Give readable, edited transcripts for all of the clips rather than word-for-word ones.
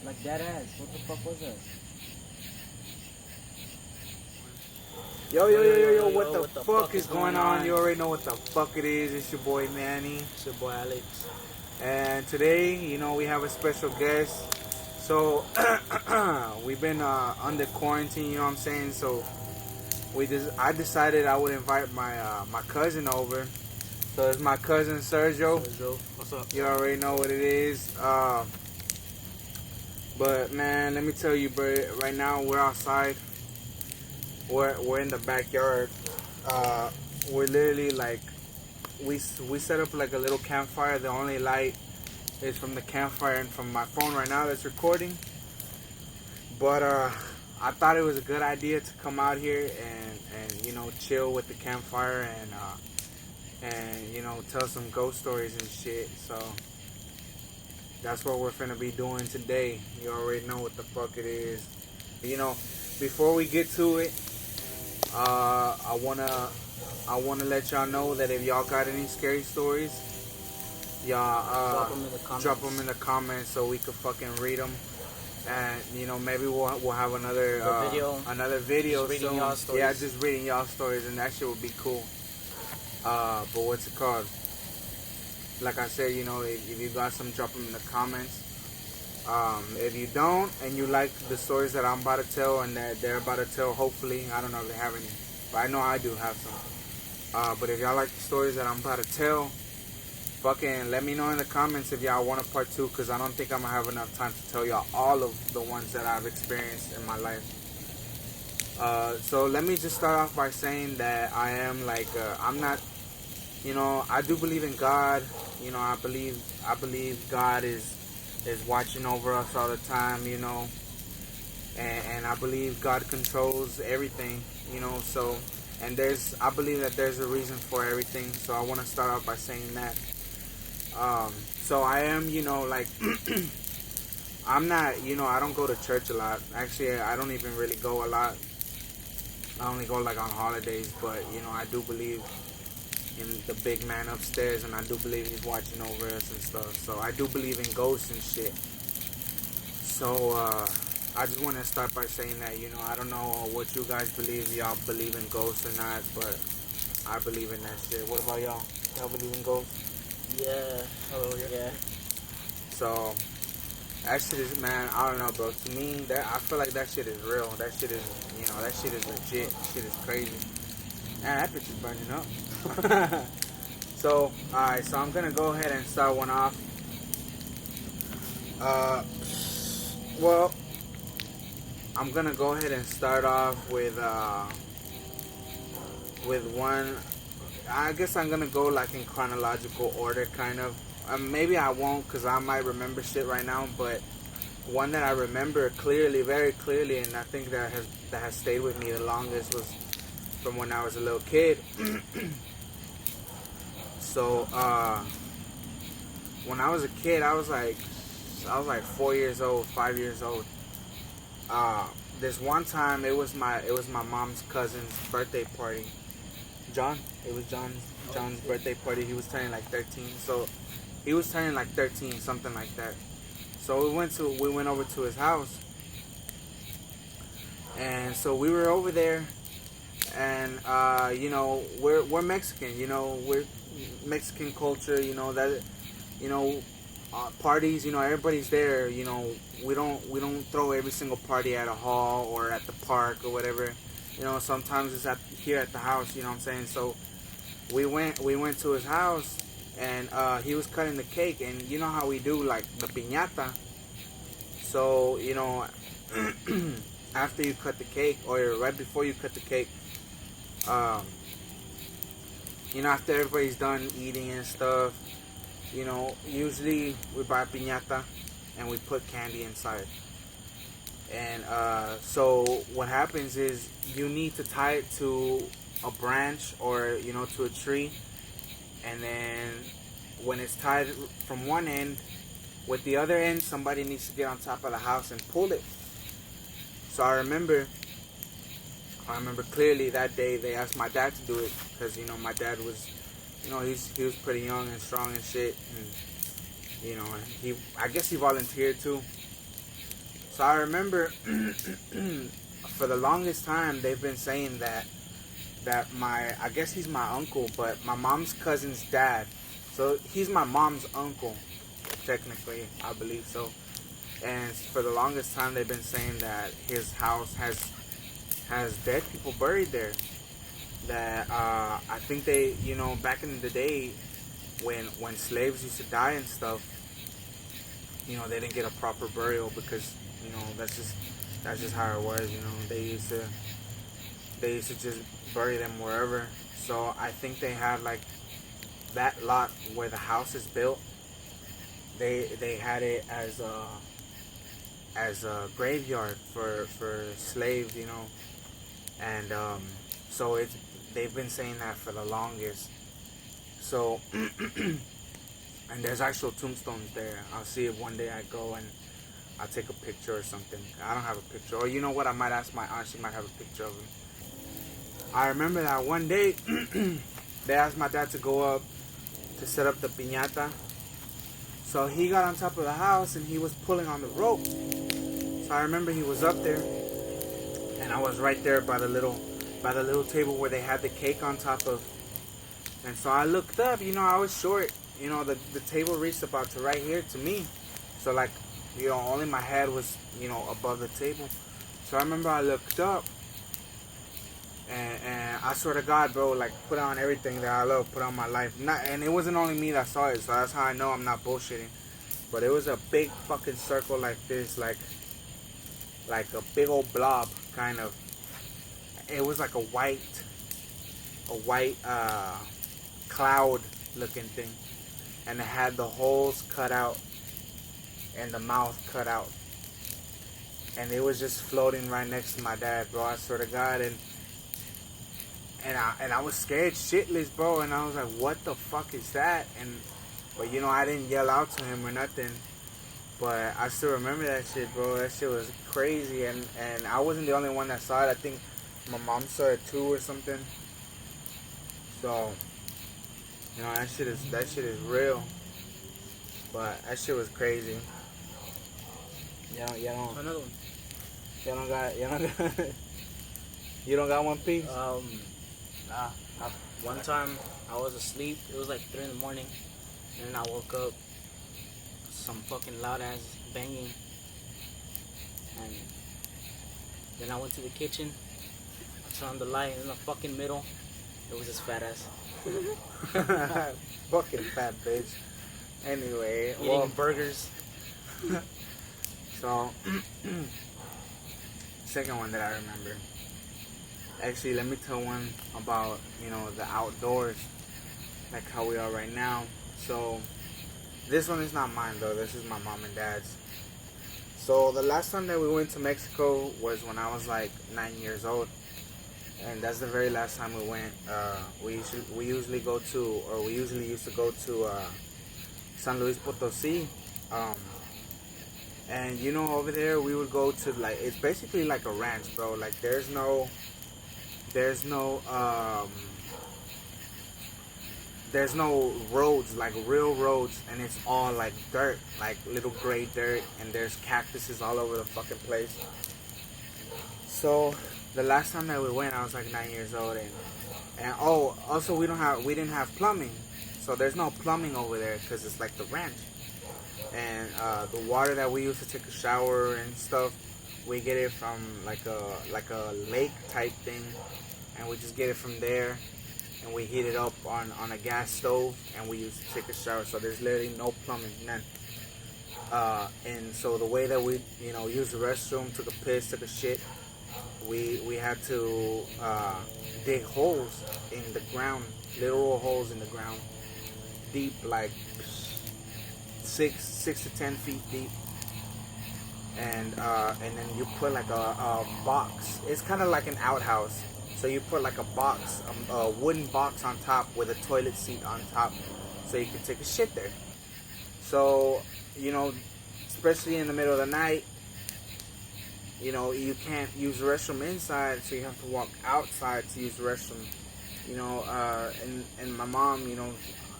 Like that ass. What the fuck was that? Yo, what the fuck is going on? You already know what the fuck it is. It's your boy Manny. It's your boy Alex. And today, we have a special guest. So, we've been under quarantine, you know what I'm saying? So, I decided I would invite my cousin over. So, it's my cousin Sergio. What's up? You already know what it is. But, man, let me tell you, bro, right now we're outside. We're in the backyard. We're literally like we set up like a little campfire. The only light is from the campfire and from my phone right now that's recording. But I thought it was a good idea to come out here and chill with the campfire and tell some ghost stories and shit. So that's what we're finna be doing today. You already know what the fuck it is. Before we get to it, I wanna let y'all know that if y'all got any scary stories, y'all drop them in the comments so we could fucking read them, and maybe we'll have another video just reading soon. y'all stories. Yeah, just reading y'all stories, and that shit would be cool. But what's it called? Like I said, if you got some, drop them in the comments. If you don't and you like the stories that I'm about to tell and that they're about to tell, hopefully, I don't know if they have any, but I know I do have some. But if y'all like the stories that I'm about to tell, fucking let me know in the comments if y'all want a part 2, because I don't think I'm gonna have enough time to tell y'all all of the ones that I've experienced in my life. So let me just start off by saying that I am I'm not, I do believe in God. I believe God is watching over us all the time, and I believe God controls everything, so, and I believe that there's a reason for everything, so I want to start off by saying that. So I am, I'm not, I don't go to church a lot. Actually, I don't even really go a lot. I only go on holidays, but, I do believe in the big man upstairs, and I do believe he's watching over us and stuff. So I do believe in ghosts and shit. So I just want to start by saying that, I don't know what you guys believe. Y'all believe in ghosts or not, but I believe in that shit. What about y'all? Y'all believe in ghosts? Yeah. Oh yeah. So that shit is, man, I don't know, bro. To me, I feel like that shit is real. That shit is, that shit is legit. Shit is crazy. Man, that bitch is burning up. So, alright, so I'm gonna go ahead and start one off. Well, I'm gonna go ahead and start off with one. I guess I'm gonna go in chronological order, kind of. Maybe I won't, cause I might remember shit right now. But one that I remember clearly, very clearly, and I think that has stayed with me the longest was from when I was a little kid. So when I was a kid, I was like 4 years old, 5 years old. This one time, it was my mom's cousin's birthday party. It was John's birthday party. He was turning 13. So he was turning 13, something like that. So we went over to his house, and so we were over there, and we're Mexican. We're Mexican culture. Parties. Everybody's there. We don't throw every single party at a hall or at the park or whatever. Sometimes it's here at the house. You know what I'm saying? So we went to his house, and he was cutting the cake, and you know how we do the piñata. So after you cut the cake, or right before you cut the cake, after everybody's done eating and stuff, usually we buy piñata and we put candy inside. And so what happens is you need to tie it to a branch or to a tree, and then when it's tied from one end, with the other end, somebody needs to get on top of the house and pull it. So I remember clearly that day they asked my dad to do it, because my dad was, he was pretty young and strong and shit, and I guess he volunteered too. So I remember for the longest time they've been saying that I guess he's my uncle, but my mom's cousin's dad. So he's my mom's uncle, technically, I believe so. And for the longest time they've been saying that his house has dead people buried there. That I think they, back in the day when slaves used to die and stuff, they didn't get a proper burial because that's just how it was. They used to just bury them wherever. So I think they had like that lot where the house is built. They had it as a graveyard for slaves, and so they've been saying that for the longest. So and there's actual tombstones there. I'll see if one day I go and I'll take a picture or something. I don't have a picture, or you know what? I might ask my aunt. She might have a picture of him. I remember that one day they asked my dad to go up to set up the piñata. So he got on top of the house and he was pulling on the rope. So I remember he was up there, and I was right there by the little table where they had the cake on top of. And so I looked up. I was short. The table reached about to right here to me. So like, only my head was above the table. So I remember I looked up, and I swear to God, bro, like put on everything that I love, put on my life. And it wasn't only me that saw it, so that's how I know I'm not bullshitting. But it was a big fucking circle like this, like a big old blob, kind of. It was like a white cloud looking thing, and it had the holes cut out and the mouth cut out, and it was just floating right next to my dad, bro. I swear to God. And I was scared shitless, bro, and I was like, what the fuck is that? But I didn't yell out to him or nothing. But I still remember that shit, bro. That shit was crazy, and I wasn't the only one that saw it. I think my mom saw it too or something. So that shit is real. But that shit was crazy. Another one. You don't got one piece? Nah. One time I was asleep. It was like 3 in the morning, and then I woke up. Some fucking loud ass banging, and then I went to the kitchen. I turned on the light, and in the fucking middle, it was this fat ass Fucking fat bitch. Anyway, eating burgers. So, second one that I remember. Actually, let me tell one about the outdoors, like how we are right now. So, this one is not mine though. This is my mom and dad's. So the last time that we went to Mexico was when I was like 9 years old, and that's the very last time we went. We usually used to go to San Luis Potosí, and over there we would go to like, it's basically like a ranch, bro. Like there's no roads, like real roads, and it's all like dirt, like little gray dirt, and there's cactuses all over the fucking place. So the last time that we went, I was like 9 years old, and also we didn't have plumbing, so there's no plumbing over there because it's like the ranch. And the water that we use to take a shower and stuff, we get it from like a lake type thing, and we just get it from there, and we heat it up on a gas stove, and we use to take a shower. So there's literally no plumbing, none. And so the way that we use the restroom, took a piss, took a shit, we had to dig holes in the ground, literal holes in the ground, deep, like 6 to 10 feet deep. And then you put like a box. It's kind of like an outhouse. So you put like a box, a wooden box on top with a toilet seat on top, so you can take a shit there. So especially in the middle of the night, you can't use the restroom inside, so you have to walk outside to use the restroom. And my mom,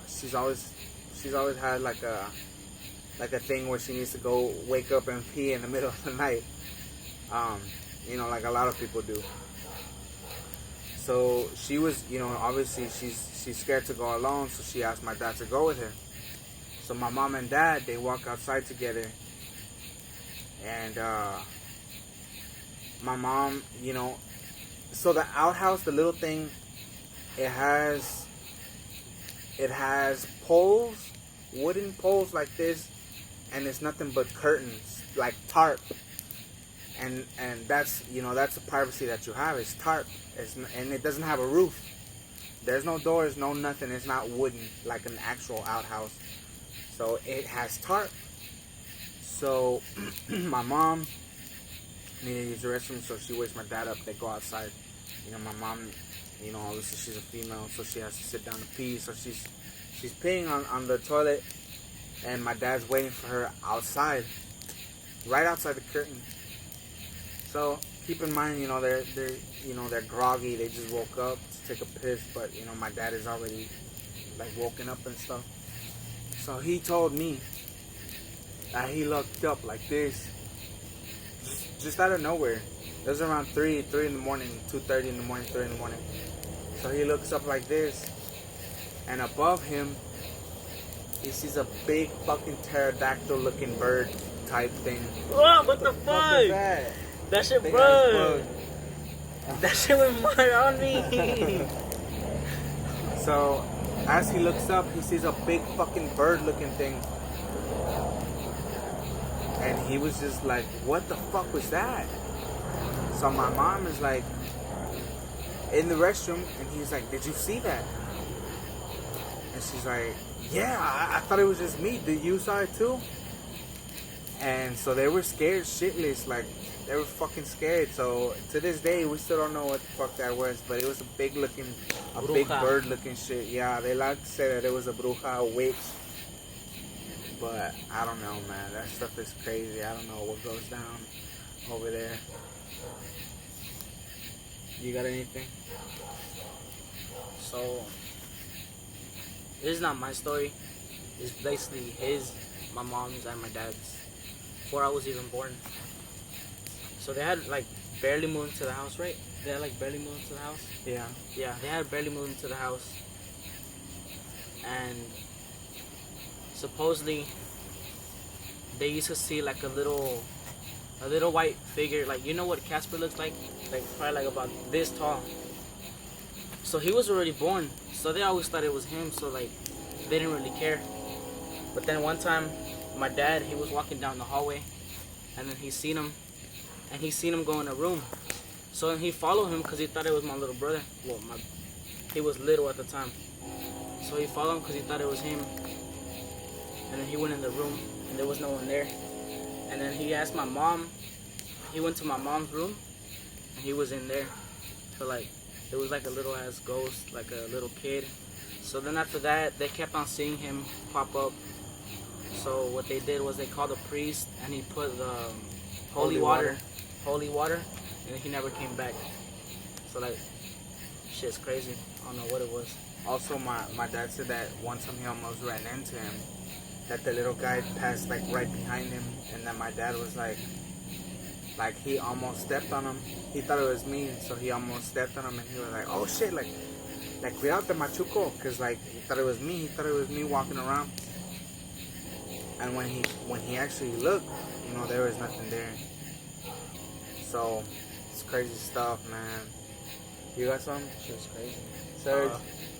she's always had like like a thing where she needs to go wake up and pee in the middle of the night. Like a lot of people do. So she was, obviously she's scared to go alone, so she asked my dad to go with her. So my mom and dad, they walk outside together, and my mom, so the outhouse, the little thing, it has poles, wooden poles like this, and it's nothing but curtains, like tarp. And that's that's the privacy that you have. It's tarp, and it doesn't have a roof. There's no doors, no nothing. It's not wooden like an actual outhouse. So it has tarp. So my mom needed to use the restroom, so she wakes my dad up. They go outside. My mom, obviously she's a female, so she has to sit down to pee. So she's peeing on the toilet, and my dad's waiting for her outside, right outside the curtain. So keep in mind, they're groggy. They just woke up to take a piss, but my dad is already like woken up and stuff. So he told me that he looked up like this, just out of nowhere. It was around 3 in the morning, 2:30 in the morning, 3 in the morning. So he looks up like this, and above him, he sees a big fucking pterodactyl-looking bird type thing. Whoa, what the fuck? That shit, bro. That shit went mud on me. So, as he looks up, he sees a big fucking bird-looking thing. And he was just like, what the fuck was that? So my mom is like, in the restroom, and he's like, did you see that? And she's like, yeah, I thought it was just me. Did you saw it too? And so they were scared shitless, like, they were fucking scared. So to this day, we still don't know what the fuck that was, but it was a big bird looking shit. Yeah, they like to say that it was a bruja, a witch. But I don't know, man. That stuff is crazy. I don't know what goes down over there. You got anything? So, this is not my story. It's basically my mom's, and my dad's, before I was even born. So they had like barely moved into the house, right? They had like barely moved into the house? Yeah. Yeah, they had barely moved into the house. And supposedly they used to see like a little white figure, like, you know what Casper looks like probably like about this tall. So he was already born, so they always thought it was him, so like they didn't really care. But then one time my dad, he was walking down the hallway, and then he seen him go in a room. So then he followed him because he thought it was my little brother. Well, he was little at the time, so he followed him because he thought it was him. And then he went in the room, and there was no one there. And then he asked my mom. He went to my mom's room, and he was in there. So like, it was like a little ass ghost, like a little kid. So then after that, they kept on seeing him pop up. So what they did was they called a priest, and he put the holy water, and he never came back. So like, shit's crazy. I don't know what it was. Also, my dad said that one time he almost ran into him. That the little guy passed like right behind him, and then my dad was like he almost stepped on him. He thought it was me, so he almost stepped on him, and he was like, oh shit, like cuidado te machuco, because like he thought it was me walking around. And when he actually looked, there was nothing there. So it's crazy stuff, man. You got something? Shit's crazy. Serge?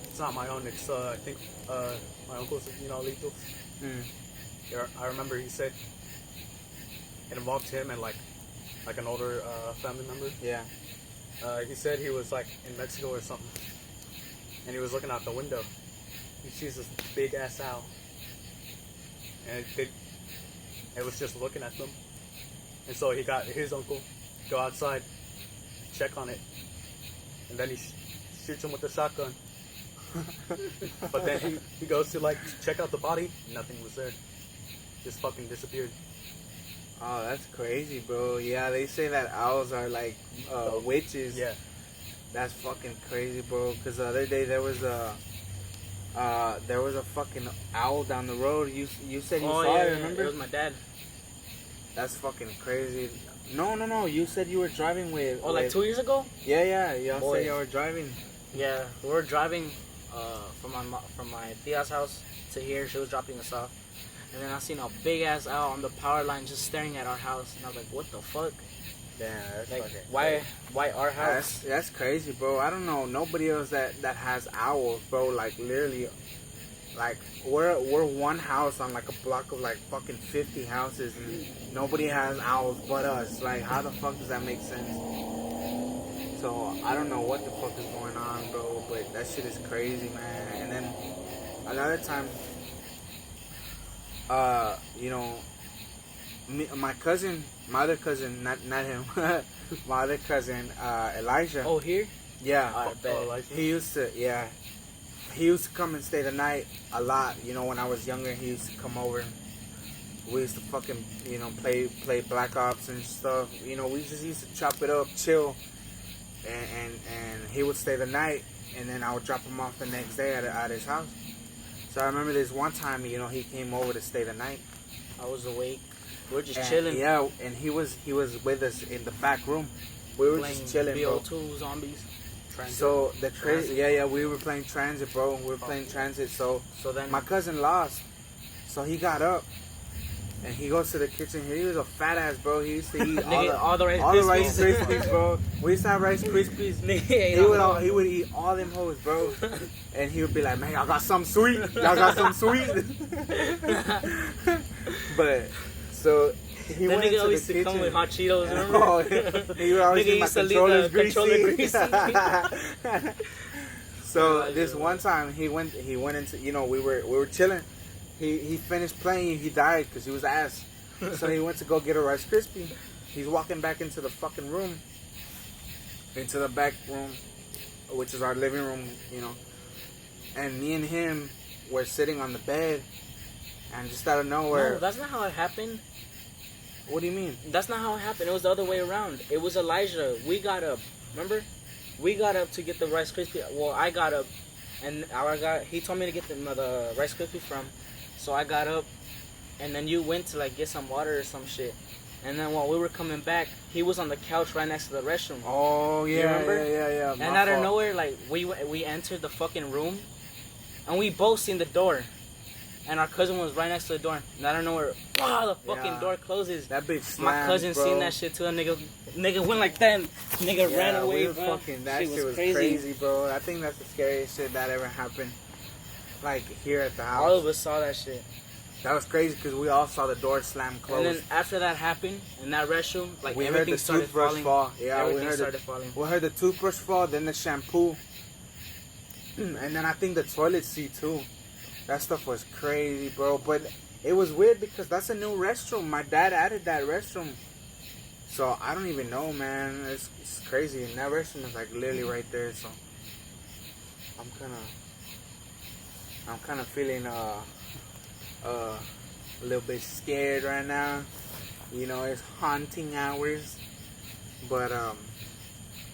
It's not my own. It's I think my uncle's, lethal. Yeah, I remember he said it involved him and like an older family member. Yeah. He said he was like in Mexico or something, and he was looking out the window. He sees this big ass owl, and it was just looking at them. And so he got his uncle go outside, check on it, and then he shoots him with the shotgun. But then he goes to like check out the body. Nothing was there. Just fucking disappeared. Oh, that's crazy, bro. Yeah, they say that owls are like witches. Yeah. That's fucking crazy, bro. Because the other day there was there was a fucking owl down the road. You said you Oh saw yeah, it, remember? it was my dad. That's fucking crazy. No. You said you were driving with. Oh, like 2 years ago? Yeah. Y'all Boy. said y'all were driving. Yeah, we were driving from my tia's house to here. She was dropping us off, and then I seen a big ass owl on the power line just staring at our house, and I was like, "What the fuck? Damn, that's Like, fucking why our house?" That's crazy, bro. I don't know nobody else that has owls, bro. Like literally, like we're one house on like a block of like fucking 50 houses, and nobody has owls but us. Like, how the fuck does that make sense? So I don't know what the fuck is going on, bro. But that shit is crazy, man. And then another time, you know, my other cousin, not him, my other cousin, Elijah. Oh, here? Yeah. I bet. Elijah? He used to come and stay the night a lot. You know, when I was younger, he used to come over. We used to fucking, you know, play Black Ops and stuff. You know, we just used to chop it up, chill, and he would stay the night, and then I would drop him off the next day at his house. So I remember this one time, you know, he came over to stay the night. I was awake. We were just And, chilling. Yeah, and he was with us in the back room. We were Playing just chilling, bro. BO2 zombies. So the crazy, yeah, we were playing Transit, bro. We were playing Transit. So then my cousin lost, so he got up and he goes to the kitchen. He was a fat ass, bro. He used to eat all the Rice all the Krispies. Rice Krispies, bro. We used to have Rice Krispies. He would eat all them hoes, bro. And he would be like, "Man, y'all got some sweet. Y'all got some sweet." But so he went nigga into the always used to kitchen. come with hot Cheetos, remember? Oh, he would always Nigga get my used to leave controllers the controller greasy. So this one time he went into, you know, we were chilling. He finished playing. He died because he was ass. So he went to go get a Rice Krispie. He's walking back into the fucking room, into the back room, which is our living room, you know. And me and him were sitting on the bed, and just out of nowhere. No, that's not how it happened. What do you mean? That's not how it happened. It was the other way around. It was Elijah. We got up. Remember? We got up to get the Rice Krispie. Well, I got up, and he told me to get the Rice Krispie from. So I got up, and then you went to like get some water or some shit. And then while we were coming back, he was on the couch right next to the restroom. Oh yeah, You remember? yeah. And out of nowhere, like we entered the fucking room, and we both seen the door. And our cousin was right next to the door. And I don't know where. Wow, the fucking door closes. That bitch slammed, My cousin bro. seen that shit too. And nigga went like that. And nigga ran away. We were bro. fucking, that shit was crazy, bro. I think that's the scariest shit that ever happened. Like here at the house. All of us saw that shit. That was crazy because we all saw the door slam closed. And then after that happened in that restroom, like we heard everything the started toothbrush falling. fall. Yeah, Everything started falling. We heard the toothbrush fall, then the shampoo, and then I think the toilet seat too. That stuff was crazy, bro. But it was weird because that's a new restroom. My dad added that restroom. So I don't even know, man. It's crazy. And that restroom is like literally right there. So I'm kind of feeling a little bit scared right now. You know, it's haunting hours. But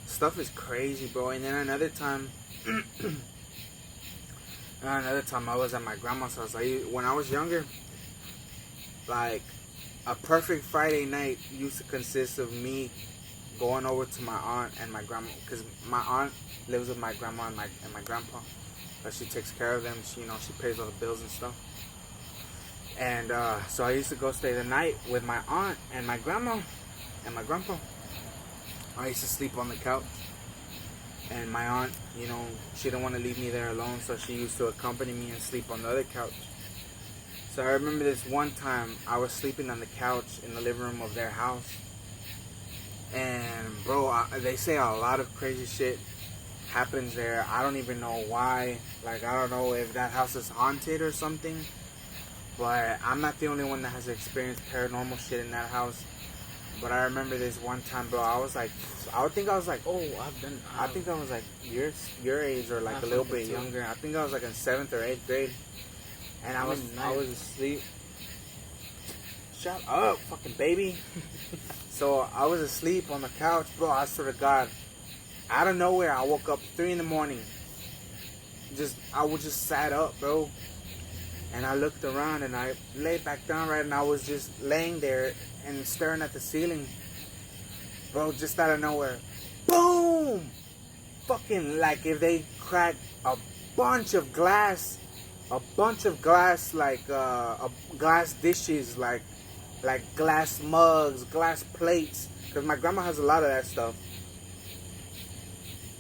stuff is crazy, bro. And then another time. Another time I was at my grandma's house. When I was younger, like a perfect Friday night used to consist of me going over to my aunt and my grandma, because my aunt lives with my grandma and my grandpa. She takes care of them. She pays all the bills and stuff. And so I used to go stay the night with my aunt and my grandma and my grandpa. I used to sleep on the couch. And my aunt, you know, she didn't want to leave me there alone, so she used to accompany me and sleep on the other couch. So I remember this one time I was sleeping on the couch in the living room of their house. And, bro, they say a lot of crazy shit happens there. I don't even know why. Like, I don't know if that house is haunted or something. But I'm not the only one that has experienced paranormal shit in that house. But I remember this one time, bro. I think I was like your age or like a little bit younger. I think I was like in 7th or 8th grade, and I was asleep. Shut up, fucking baby. So I was asleep on the couch, bro. I swear to God, out of nowhere, I woke up 3 in the morning. I was just sat up, bro. And I looked around and I laid back down, right, and I was just laying there and staring at the ceiling. Bro, just out of nowhere. Boom! Fucking like if they cracked a bunch of glass, like glass dishes, like glass mugs, glass plates. Because my grandma has a lot of that stuff.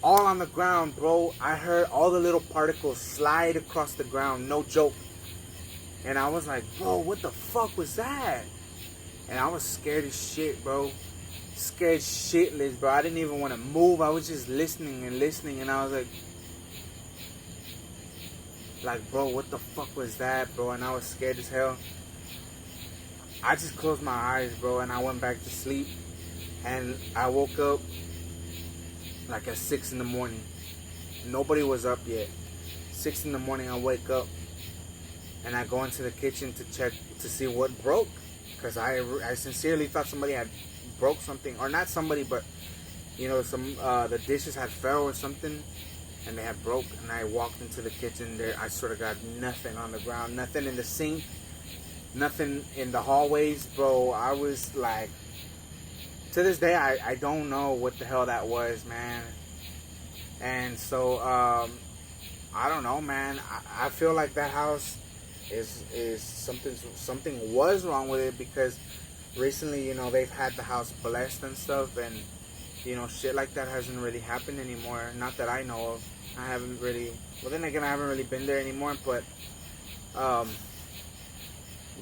All on the ground, bro. I heard all the little particles slide across the ground. No joke. And I was like, bro, what the fuck was that? And I was scared as shit, bro. Scared shitless, bro. I didn't even want to move. I was just listening. And I was like, bro, what the fuck was that, bro? And I was scared as hell. I just closed my eyes, bro, and I went back to sleep. And I woke up like at 6 in the morning. Nobody was up yet. 6 in the morning, I wake up. And I go into the kitchen to check to see what broke. Because I sincerely thought somebody had broke something. Or not somebody, but, you know, the dishes had fell or something. And they had broke. And I walked into the kitchen. There, I sort of got nothing on the ground. Nothing in the sink. Nothing in the hallways. Bro, I was like... To this day, I don't know what the hell that was, man. And so, I don't know, man. I feel like that house... is something was wrong with it, because recently, you know, they've had the house blessed and stuff, and you know, shit like that hasn't really happened anymore. Not that I know of. I haven't really. Well, then again, I haven't really been there anymore. But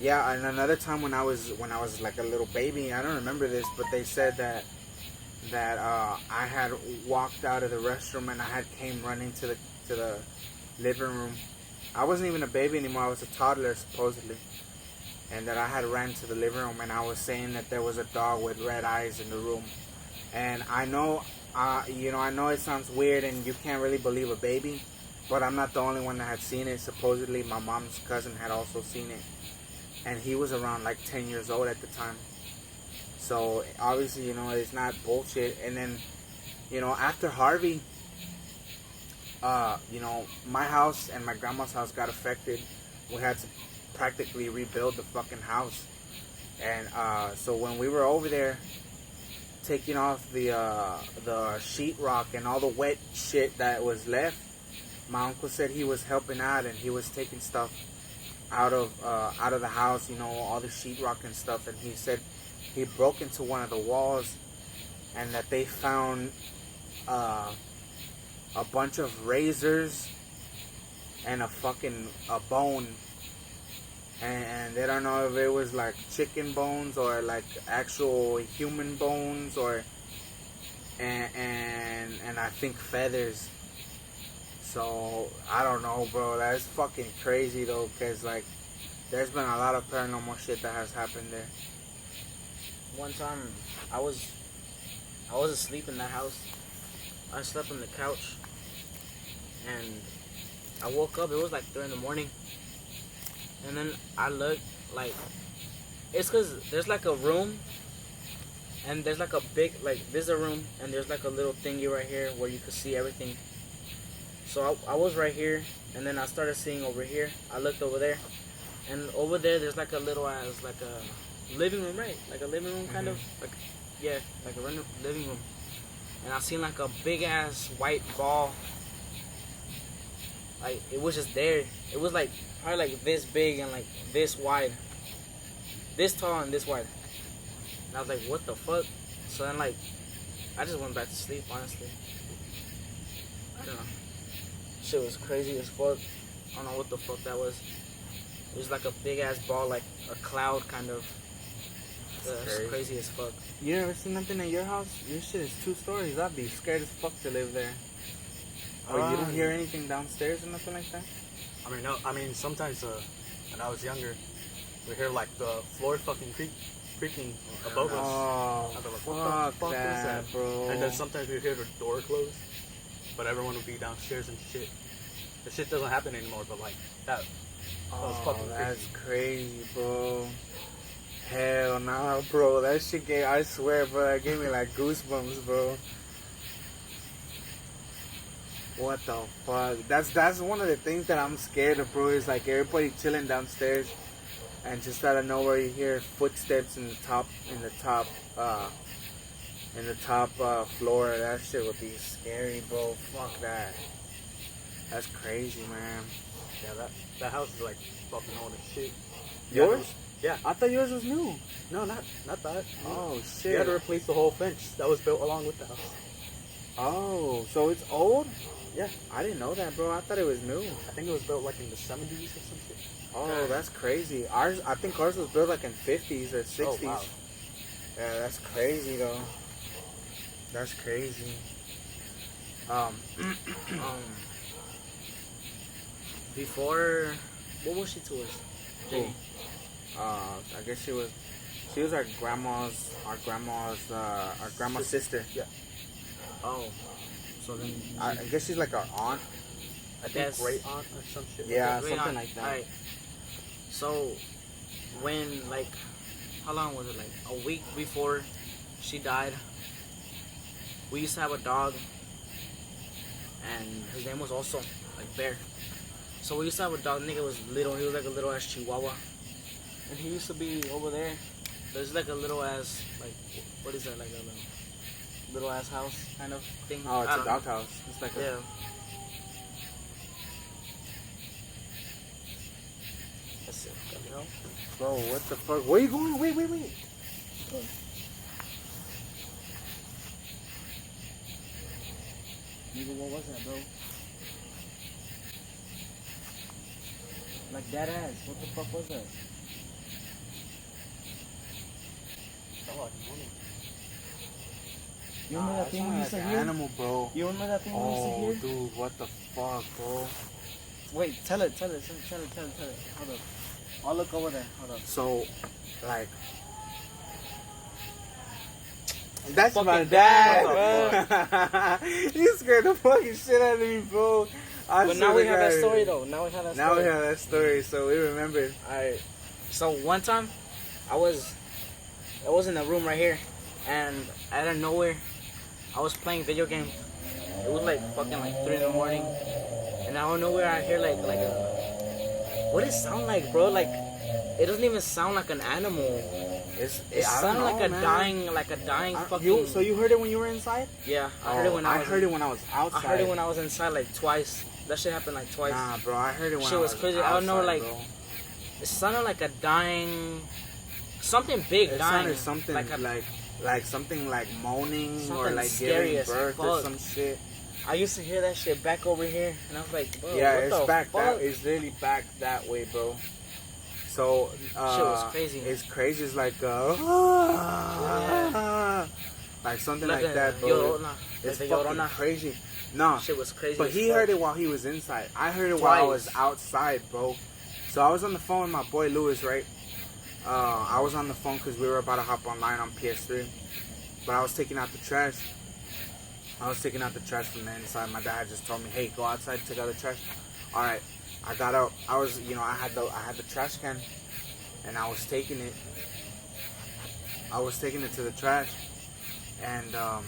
yeah. And another time when I was like a little baby, I don't remember this, but they said that I had walked out of the restroom and I had came running to the living room. I wasn't even a baby anymore. I was a toddler, supposedly. And that I had ran to the living room and I was saying that there was a dog with red eyes in the room. And I know, I know it sounds weird and you can't really believe a baby, but I'm not the only one that had seen it. Supposedly, my mom's cousin had also seen it. And he was around like 10 years old at the time. So, obviously, you know, it's not bullshit. And then, you know, after Harvey... you know, my house and my grandma's house got affected. We had to practically rebuild the fucking house. And so when we were over there taking off the sheetrock and all the wet shit that was left, my uncle said he was helping out and he was taking stuff out of the house, you know, all the sheetrock and stuff. And he said he broke into one of the walls and that they found a bunch of razors and a bone, and they don't know if it was like chicken bones or like actual human bones, or and I think feathers. So I don't know, bro. That's fucking crazy though, because like there's been a lot of paranormal shit that has happened there. One time I was asleep in that house. I slept on the couch, and I woke up. It was like 3 in the morning, and then I looked, like, it's because there's like a room, and there's like a big, like, there's a room, and there's like a little thingy right here where you could see everything. So I was right here, and then I started seeing over here. I looked over there, and over there there's like a little ass, like a living room, right? Like a living room, kind of, like, yeah, like a living room. And I seen like a big ass white ball. Like, it was just there. It was like probably like this big and like this wide. This tall and this wide. And I was like, what the fuck? So then, like, I just went back to sleep, honestly. I don't know. Shit was crazy as fuck. I don't know what the fuck that was. It was like a big ass ball, like a cloud kind of. It's crazy as fuck. You never seen nothing in your house? Your shit is 2 stories. I'd be scared as fuck to live there. Or you don't hear anything downstairs or nothing like that? I mean, no. I mean, sometimes when I was younger, we hear like the floor fucking creaking above us. Oh, I'd be like, what the fuck is that, bro? And then sometimes we hear the door close, but everyone would be downstairs and shit. The shit doesn't happen anymore, but like that was fucking that's crazy. crazy, bro. Hell nah, bro. That shit I swear, bro, that gave me like goosebumps, bro. What the fuck? That's one of the things that I'm scared of, bro. Is like everybody chilling downstairs, and just out of nowhere you hear footsteps uh, in the top floor. That shit would be scary, bro. Fuck that. That's crazy, man. Yeah, that house is like fucking old as shit. Yours? Yeah. I thought yours was new. No, not that. Oh You shit. had to replace the whole fence that was built along with the house. Oh, so it's old? Yeah. I didn't know that, bro. I thought it was new. I think it was built like in the 70s or some shit. Oh, that's crazy. I think ours was built like in 50s or 60s. Oh, wow. Yeah, that's crazy though. That's crazy. Um, before, what was she to us? Who? I guess she was our grandma's sister. Yeah. Oh, so then I guess she's like our aunt. I think guess- great aunt or some shit. Yeah, Great something aunt. like that. Alright. So, when, like, how long was it? Like, a week before she died, we used to have a dog, and his name was also, like, Bear. So we used to have a dog, nigga was little, he was like a little ass chihuahua. And he used to be over there. There's like a little ass, like, what is that, like a little ass house kind of thing? Oh, it's I a don't dog house. It's like know. Yeah. That's it, you know? Bro, what the fuck? Where you going? Wait. Nigga, what was that, bro? Like that ass. What the fuck was that? Oh, I don't know. You remember that thing we used to like hear? animal, bro. You remember that thing we used to Oh, hear? dude, what the fuck, bro? Wait, tell it. Hold up. I'll look over there. Hold up. So, like, that's Fucking my dad, dad, bro. You scared the fucking shit out of me, bro. But now we have that story, though. Now we have that story, so we remember. Alright. So one time, I was in a room right here, and out of nowhere, I was playing video games. It was like fucking like 3 in the morning, and out of nowhere I hear like a, what does it sound like, bro? Like, it doesn't even sound like an animal. It I don't sounded know, like a dying fucking. So you heard it when you were inside? Yeah, I heard it when I was outside. I heard it when I was inside like twice. That shit happened like twice. Nah, bro, I heard it when Shit I was was crazy. outside, I don't know, like, bro. it sounded like a dying, something big It dying. sounded something like something like moaning or Something like scary giving as birth or fuck. some shit. I used to hear that shit back over here, and I was like, bro, Yeah, what it's the back. fuck? It's literally back that way, bro. So Shit was crazy. It's crazy. It's like like something like that, bro. Llorona. It's Like the fucking Llorona. crazy. No, Shit was crazy. but as he fuck. heard it while he was inside. I heard it while I was Twice. outside, bro. So I was on the phone with my boy Lewis, right? I was on the phone because we were about to hop online on PS3, but I was taking out the trash. I was taking out the trash from the inside. My dad just told me, "Hey, go outside, take out the trash." All right, I got out. I was, I had the trash can, and I was taking it. I was taking it to the trash, and so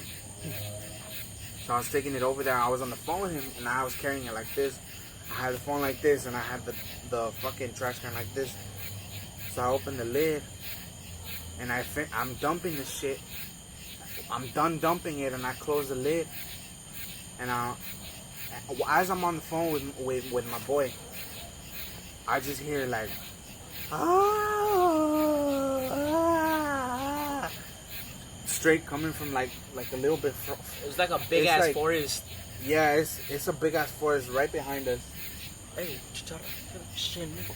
I was taking it over there. I was on the phone with him, and I was carrying it like this. I had the phone like this, and I had the fucking trash can like this. So I opened the lid, and I'm dumping the shit. I'm done dumping it, and I close the lid. And as I'm on the phone with my boy, I just hear like, straight coming from like a little bit. It was like a big It's ass like- forest. Yeah, it's a big ass forest right behind us. Hey, shit, nigga.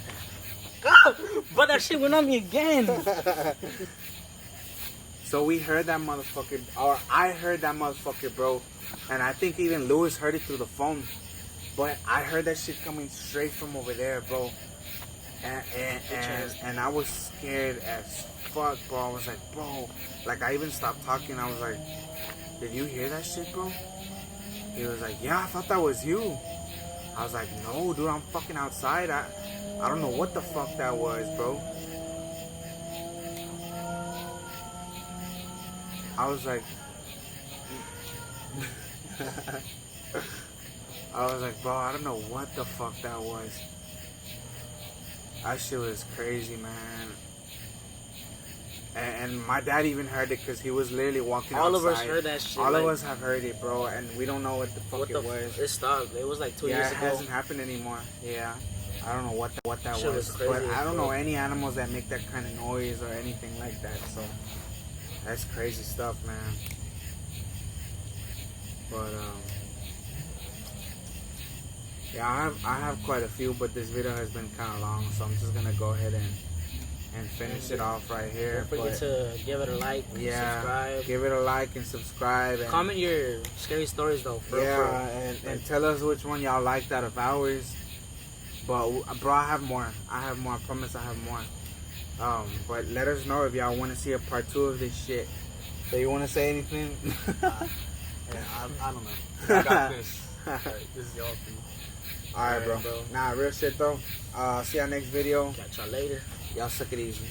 God, but that shit went on me again. So we heard that motherfucker, or I heard that motherfucker, bro. And I think even Lewis heard it through the phone. But I heard that shit coming straight from over there, bro. And I was scared as fuck, bro. I was like, bro. Like, I even stopped talking. I was like, did you hear that shit, bro? He was like, yeah, I thought that was you. I was like, no, dude, I'm fucking outside. I don't know what the fuck that was, bro. I was like, I was like, bro, I don't know what the fuck that was. That shit was crazy, man. And my dad even heard it because he was literally walking outside. All of us heard that shit. All of us have heard it, bro, and we don't know what the fuck it was. It stopped. It was like 2 years Yeah, ago. it hasn't happened anymore. Yeah. I don't know what that Shit was. was crazy But as I don't know fuck. any animals that make that kind of noise or anything like that. So that's crazy stuff, man. But yeah, I have quite a few, but this video has been kind of long, so I'm just gonna go ahead and finish it off right here. Don't forget to give it a like, subscribe. Give it a like and subscribe. And comment your scary stories though. And tell us which one y'all liked out of ours. But bro, I have more. I promise I have more. But let us know if y'all want to see a part 2 of this shit. So you want to say anything? Yeah, I don't know. I got this. This is y'all for you. Alright, bro. Nah, real shit though. See y'all next video. Catch y'all later. Y'all suck it easy.